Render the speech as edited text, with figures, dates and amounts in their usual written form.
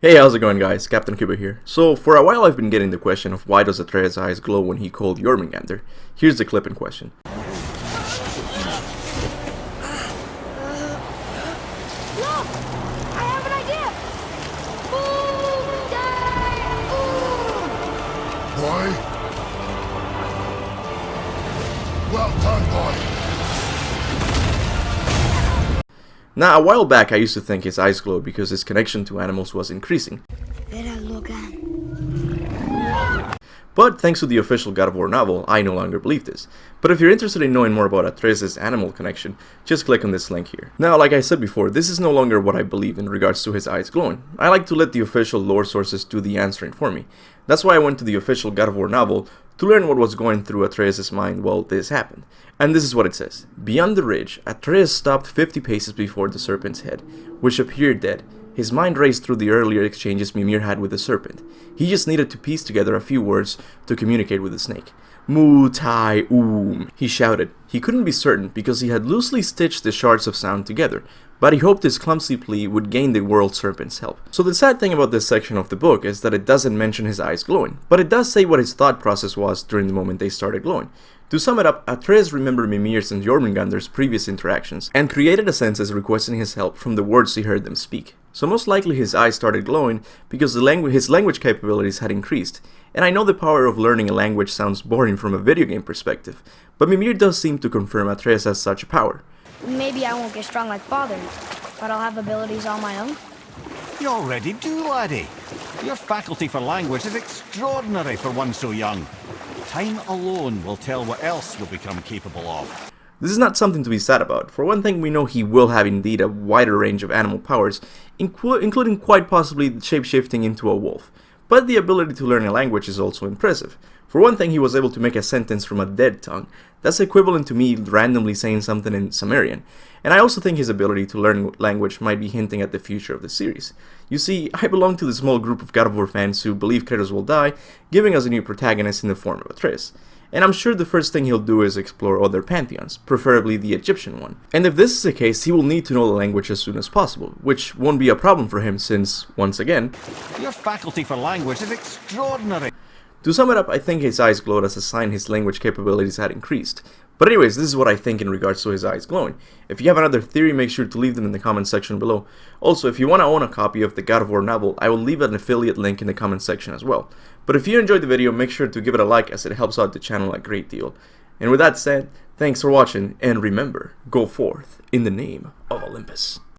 Hey, how's it going guys? Captain Kuba here. So, for a while I've been getting the question of why does Atreus' eyes glow when he called Jormungandr. Here's the clip in question. Look! I have an idea! Boom! Boy? Well done, boy! Now, a while back I used to think his eyes glowed because his connection to animals was increasing. But thanks to the official God of War novel, I no longer believe this. But if you're interested in knowing more about Atreus' animal connection, just click on this link here. Now, like I said before, this is no longer what I believe in regards to his eyes glowing. I like to let the official lore sources do the answering for me. That's why I went to the official God of War novel to learn what was going through Atreus' mind while this happened. And this is what it says. Beyond the ridge, Atreus stopped 50 paces before the serpent's head, which appeared dead. His mind raced through the earlier exchanges Mimir had with the serpent. He just needed to piece together a few words to communicate with the snake. Mu Tai he shouted. He couldn't be certain because he had loosely stitched the shards of sound together, but he hoped his clumsy plea would gain the world serpent's help. So the sad thing about this section of the book is that it doesn't mention his eyes glowing, but it does say what his thought process was during the moment they started glowing. To sum it up, Atreus remembered Mimir's and Jormungandr's previous interactions, and created a sense as requesting his help from the words he heard them speak. So most likely his eyes started glowing because his language capabilities had increased. And I know the power of learning a language sounds boring from a video game perspective, but Mimir does seem to confirm Atreus has such a power. Maybe I won't get strong like Father, but I'll have abilities all my own. You already do, laddie. Your faculty for language is extraordinary for one so young. Time alone will tell what else you'll become capable of. This is not something to be sad about. For one thing, we know he will have indeed a wider range of animal powers, including quite possibly shapeshifting into a wolf. But the ability to learn a language is also impressive. For one thing, he was able to make a sentence from a dead tongue. That's equivalent to me randomly saying something in Sumerian. And I also think his ability to learn language might be hinting at the future of the series. You see, I belong to the small group of God of War fans who believe Kratos will die, giving us a new protagonist in the form of Atreus. And I'm sure the first thing he'll do is explore other pantheons, preferably the Egyptian one. And if this is the case, he will need to know the language as soon as possible, which won't be a problem for him since, once again, your faculty for language is extraordinary. To sum it up, I think his eyes glowed as a sign his language capabilities had increased. But anyways, this is what I think in regards to his eyes glowing. If you have another theory, make sure to leave them in the comment section below. Also, if you want to own a copy of the God of War novel, I will leave an affiliate link in the comment section as well. But if you enjoyed the video, make sure to give it a like as it helps out the channel a great deal. And with that said, thanks for watching, and remember, go forth in the name of Olympus.